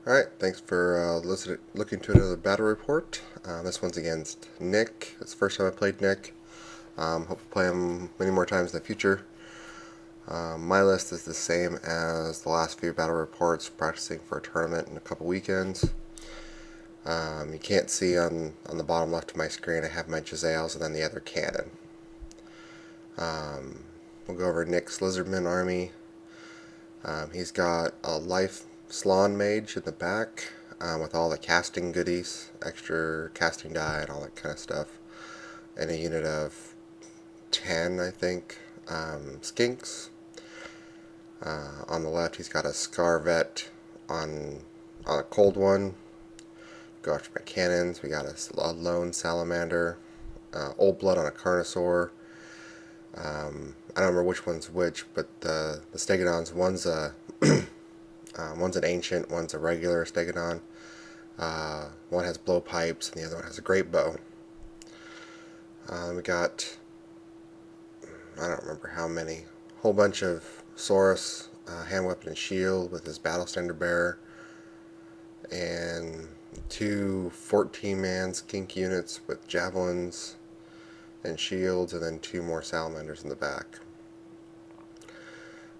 Alright, thanks for looking to another battle report. This one's against Nick. It's the first time I played Nick. Hope to play him many more times in the future. My list is the same as the last few battle reports, practicing for a tournament in a couple weekends. You can't see on the bottom left of my screen, I have my Jezzails and then the other cannon. We'll go over Nick's Lizardmen army. He's got a life Slon mage in the back with all the casting goodies, extra casting die and all that kind of stuff, and a unit of 10, I think, skinks. On the left he's got a Scarvet on a cold one. Go after my cannons. We got a lone salamander, old blood on a carnosaur. I don't remember which one's which, but the stegodons, one's an ancient, one's a regular stegodon. One has blowpipes, and the other one has a great bow. We got, I don't remember how many, whole bunch of Saurus, hand weapon and shield with his battle standard bearer, and two 14-man skink units with javelins and shields, and then two more salamanders in the back.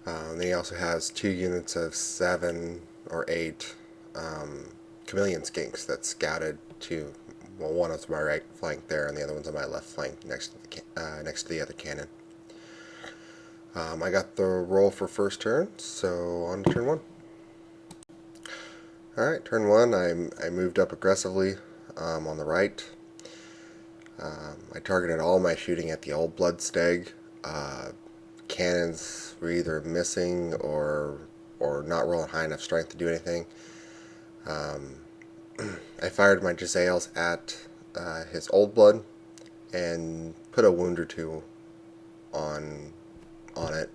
Then he also has two units of 7 or 8 chameleon skinks that scouted to, well, one is my right flank there, and the other one's on my left flank next to the other cannon. I got the roll for first turn, so on to turn 1. Alright, turn 1, I moved up aggressively on the right. I targeted all my shooting at the old blood steg. Cannons were either missing or not rolling high enough strength to do anything. I fired my Jezzails at his old blood and put a wound or two on it.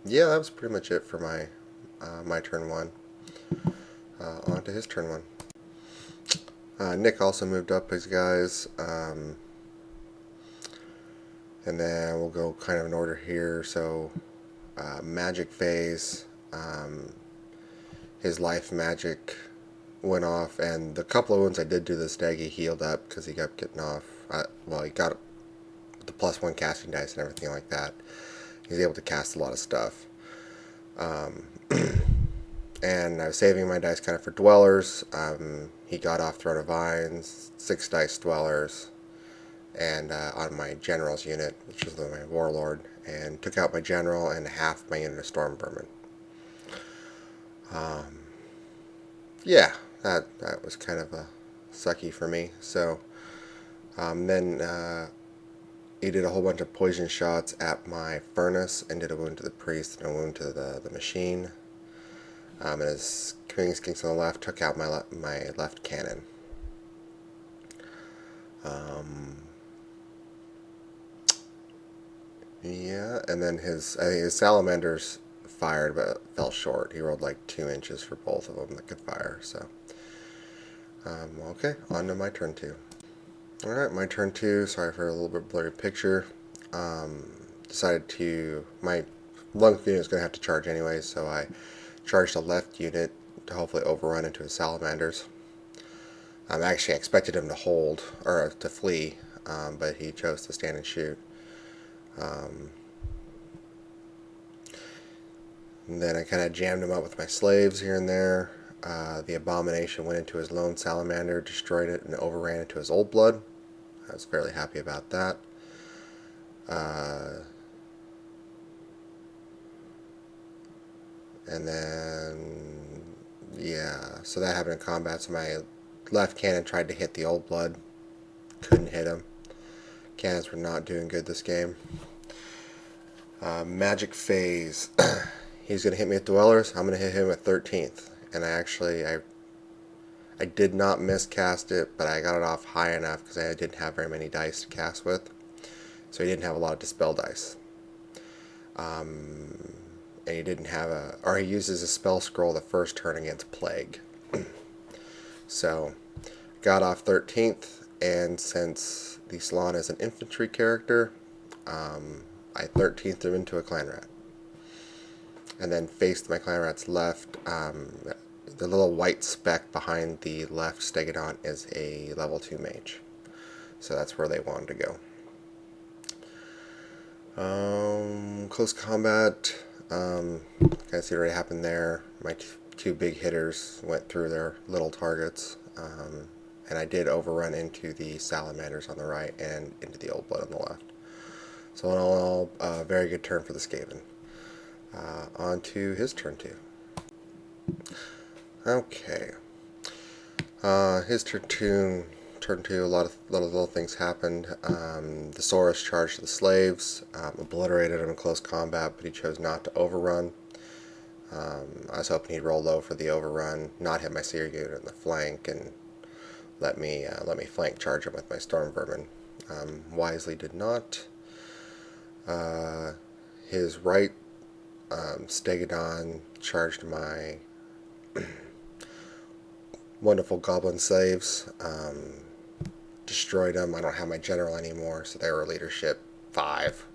Yeah, that was pretty much it for my turn 1. On to his turn 1. Nick also moved up his guys. And then we'll go kind of in order here. So, magic phase, his life magic went off, and the couple of wounds I did do this stag, he healed up because he kept getting off. Well, he got the +1 casting dice and everything like that. He's able to cast a lot of stuff. And I was saving my dice kind of for dwellers. He got off Throne of Vines, 6 dice dwellers, and on my general's unit, which is my warlord, and took out my general and half my unit of storm vermin. Yeah, that was kind of a sucky for me. So then he did a whole bunch of poison shots at my furnace and did a wound to the priest and a wound to the machine. And his King Skinks on the left took out my left cannon. Yeah, and then I think his salamanders fired but fell short. He rolled like 2 inches for both of them that could fire. So, okay, on to my turn 2. Alright, my turn 2. Sorry for a little bit blurry picture. Decided my lung unit is going to have to charge anyway, so I charged the left unit to hopefully overrun into his salamanders. Actually, I expected him to hold, or to flee, but he chose to stand and shoot. And then I kind of jammed him up with my slaves here and there. The abomination went into his lone salamander, destroyed it, and overran into his old blood. I was fairly happy about that. And then, yeah, so that happened in combat. So my left cannon tried to hit the old blood, couldn't hit him. Cannons were not doing good this game. Magic phase. He's going to hit me with dwellers. I'm going to hit him at 13th. And I did not miscast it, but I got it off high enough because I didn't have very many dice to cast with. So he didn't have a lot of dispel dice. And he didn't have he uses a spell scroll the first turn against plague. So, got off 13th, and since the Slon is an infantry character, I 13th him into a clan rat. and then faced my clan rats left. The little white speck behind the left Stegodon is a level 2 mage. So that's where they wanted to go. Close combat, kind of see what already happened there. My two big hitters went through their little targets, and I did overrun into the salamanders on the right and into the old blood on the left. So in all, very good turn for the Skaven. On to his turn 2. Okay. His turn 2, a lot of little things happened. The Saurus charged the slaves, obliterated him in close combat, but he chose not to overrun. I was hoping he'd roll low for the overrun, not hit my seer unit in the flank, and let me flank charge him with my storm vermin. Wisely did not. His right Stegodon charged my wonderful goblin slaves, destroyed them. I don't have my general anymore, so they were leadership 5.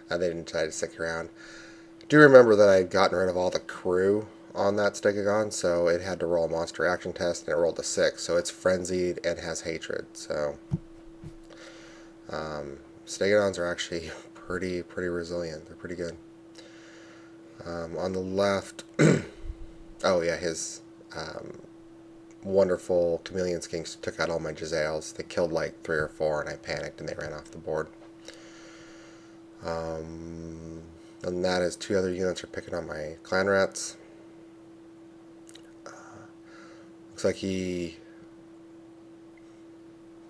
They didn't decide to stick around. I do remember that I had gotten rid of all the crew on that Stegodon, so it had to roll a monster action test, and it rolled a 6, so it's frenzied and has hatred. So Stegodons are actually pretty resilient. They're pretty good. On the left, oh yeah, his wonderful chameleon skinks took out all my Jezzails. They killed like 3 or 4, and I panicked and they ran off the board. And that is 2 other units are picking on my clan rats. Looks like he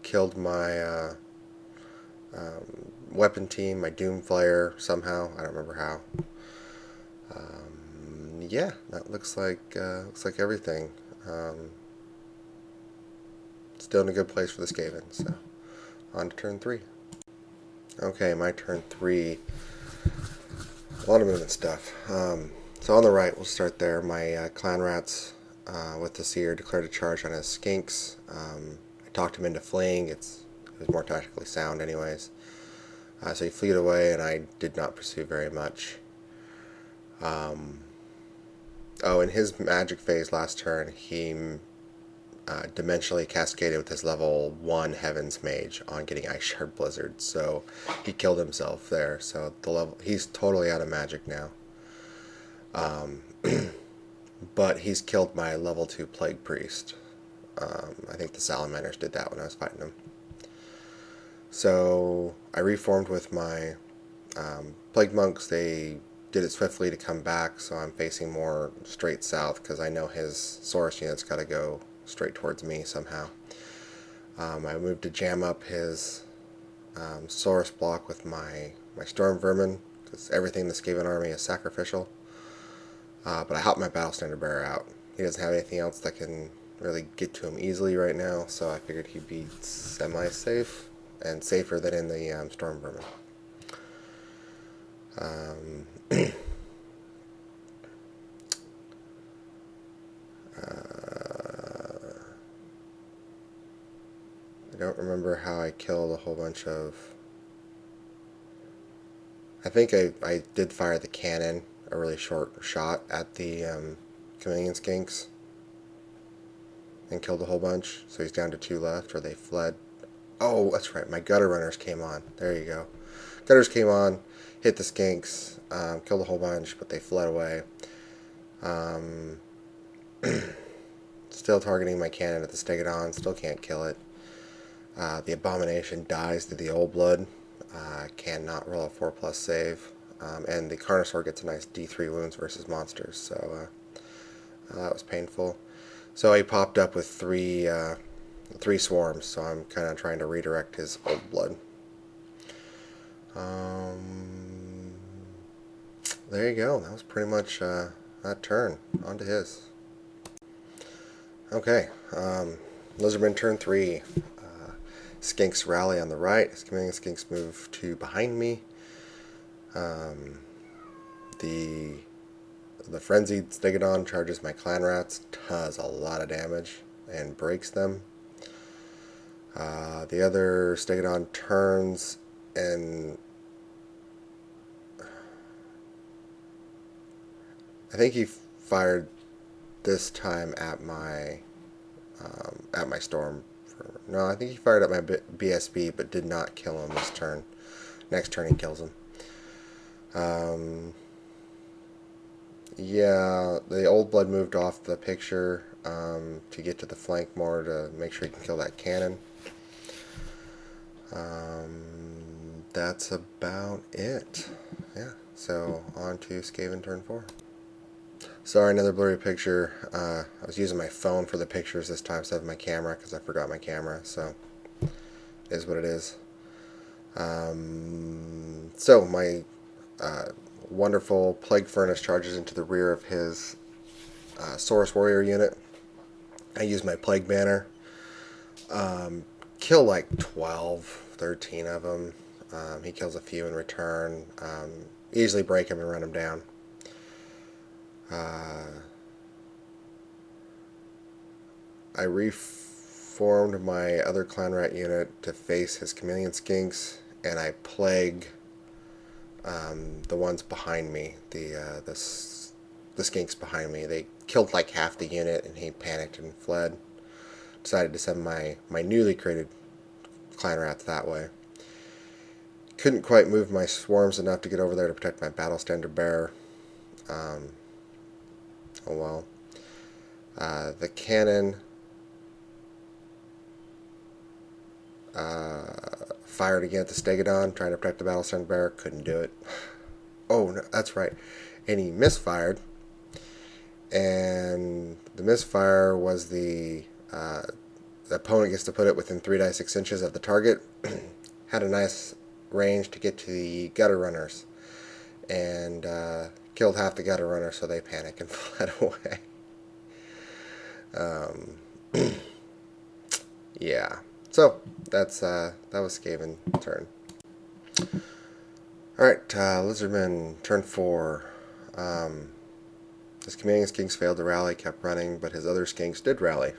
killed my weapon team, my Doomflayer, somehow. I don't remember how. Yeah, that looks like everything. Still in a good place for the Skaven. So on to turn 3. Okay, my turn 3. A lot of movement stuff. So on the right, we'll start there. My clan rats with the seer declared a charge on his skinks. I talked him into fleeing. It was more tactically sound, anyways. So he fled away, and I did not pursue very much. Oh, in his magic phase last turn, he dimensionally cascaded with his level 1 Heaven's Mage on getting Ice Shard Blizzard, so he killed himself there. So he's totally out of magic now. But he's killed my level 2 Plague Priest. I think the Salamanders did that when I was fighting him. So I reformed with my Plague Monks. They did it swiftly to come back, so I'm facing more straight south because I know his Saurus unit's got to go straight towards me somehow. I moved to jam up his Saurus block with my Storm Vermin, because everything in the Skaven army is sacrificial. But I helped my Battle Standard Bearer out. He doesn't have anything else that can really get to him easily right now, so I figured he'd be semi-safe, and safer than in the Storm Vermin. I don't remember how I killed a whole bunch of... I think I did fire the cannon, a really short shot at the chameleon skinks, and killed a whole bunch. So he's down to 2 left, or they fled. Oh, that's right, my gutter runners came on. There you go. Gutters came on, hit the skinks, killed a whole bunch, but they fled away. Still targeting my cannon at the Stegodon, still can't kill it. The Abomination dies to the Old Blood, cannot roll a 4+ save, and the Carnosaur gets a nice D3 wounds versus monsters, so that was painful. So he popped up with 3 swarms, so I'm kind of trying to redirect his Old Blood. There you go, that was pretty much that turn. On to his. Okay, Lizardmen turn 3. Skinks rally on the right. His chameleon skinks move to behind me. The frenzied Stegodon charges my clan rats, does a lot of damage and breaks them. The other Stegodon turns and I think he fired this time at my storm. No, I think he fired at my BSB, but did not kill him this turn. Next turn he kills him. Yeah, the old blood moved off the picture to get to the flank more to make sure he can kill that cannon. That's about it. Yeah, so on to Skaven turn 4. Sorry, another blurry picture. I was using my phone for the pictures this time instead of my camera because I forgot my camera, so it is what it is. So my wonderful Plague Furnace charges into the rear of his Saurus Warrior unit. I use my Plague Banner. Kill like 12, 13 of them. He kills a few in return. Easily break him and run him down. I reformed my other Clan Rat unit to face his Chameleon Skinks, and I plague the ones behind me, the Skinks behind me. They killed like half the unit, and he panicked and fled. Decided to send my newly created Clan Rats that way. Couldn't quite move my swarms enough to get over there to protect my Battle Standard Bearer. Oh well. The cannon fired again at the Stegodon, trying to protect the Battle Standard Bearer. Couldn't do it. Oh, no, that's right. And he misfired. And the misfire was the opponent gets to put it within 3 die 6 inches of the target. Had a nice range to get to the gutter runners. And killed half the gutter runners, so they panicked and fled away. Yeah. So that was Skaven turn. Alright, Lizardmen turn 4. His Chameleon Skinks failed to rally, kept running, but his other Skinks did rally.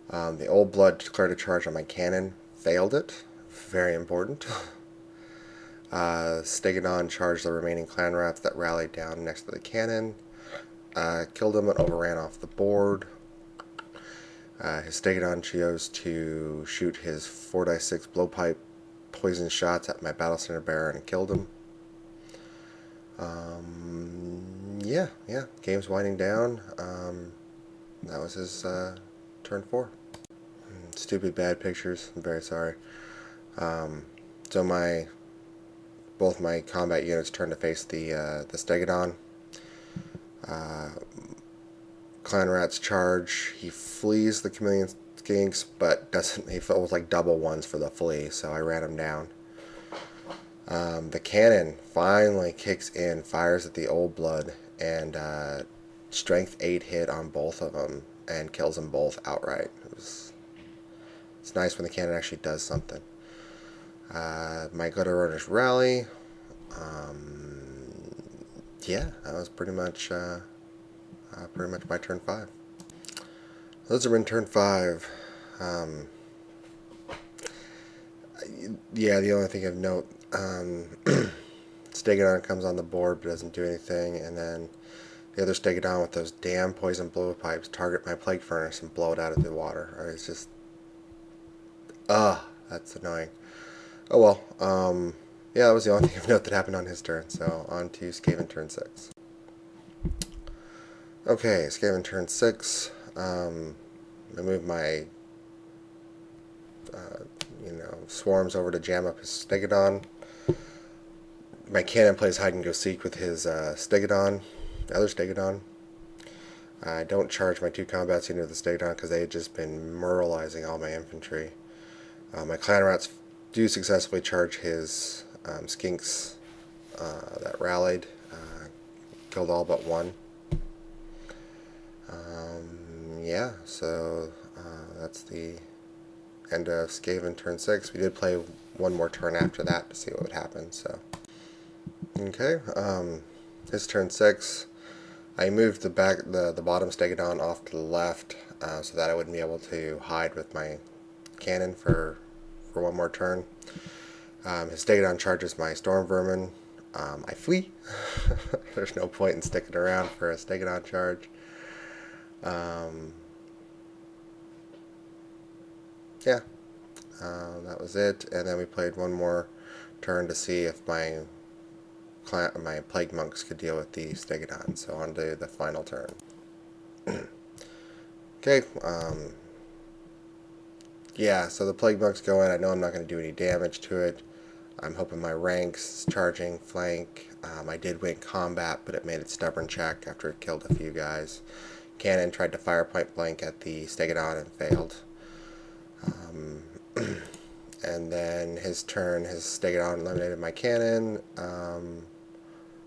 The old blood declared a charge on my cannon, failed it. Very important. Stegodon charged the remaining Clan Rats that rallied down next to the cannon. Killed him and overran off the board. His Stegodon chose to shoot his 4 die 6 blowpipe poison shots at my Battle Standard Bearer and killed him. Yeah, game's winding down. That was his turn 4. Stupid bad pictures. I'm very sorry. So both my combat units turn to face the Stegodon. Clan Rat's charge. He flees the Chameleon Skinks, but doesn't. He was like double ones for the flee, so I ran him down. The cannon finally kicks in, fires at the old blood, and strength 8 hit on both of them and kills them both outright. It's nice when the cannon actually does something. My gutter runners rally. Yeah, that was pretty much my turn 5. Lizardmen turn 5. Yeah, the only thing of note, Stegodon comes on the board but doesn't do anything, and then the other Stegodon with those damn poison blowpipes target my Plague Furnace and blow it out of the water. It's just, that's annoying. Oh well. Yeah, that was the only thing of note that happened on his turn. So on to Skaven turn 6. Okay, Skaven turn 6. I move my swarms over to jam up his Stegodon. My cannon plays hide and go seek with his Stegodon, the other Stegodon. I don't charge my 2 combats into the Stegodon because they had just been muralizing all my infantry. My Clan Rats do successfully charge his Skinks that rallied. Killed all but one. Yeah, so that's the end of Skaven turn 6. We did play one more turn after that to see what would happen. So, okay, his turn 6. I moved the bottom Stegodon off to the left so that I wouldn't be able to hide with my cannon for one more turn. His Stegodon charges my Storm Vermin. I flee. There's no point in sticking around for a Stegodon charge. Yeah, that was it. And then we played one more turn to see if my plague monks could deal with the Stegodon. So on to the final turn. Okay. Yeah, so the plague monks go in. I know I'm not going to do any damage to it. I'm hoping my ranks, charging, flank. I did win combat, but it made it stubborn check after it killed a few guys. Cannon tried to fire point blank at the Stegodon and failed. And then his turn, his Stegodon eliminated my cannon. I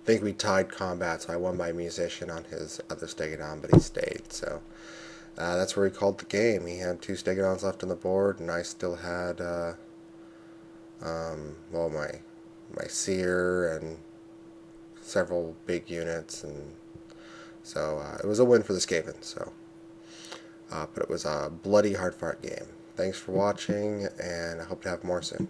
think we tied combat, so I won by musician on his other Stegodon, but he stayed. So that's where he called the game. He had 2 Stegodons left on the board, and I still had well, my seer and several big units, and so it was a win for the Skaven. So, but it was a bloody hard fought game. Thanks for watching, and I hope to have more soon.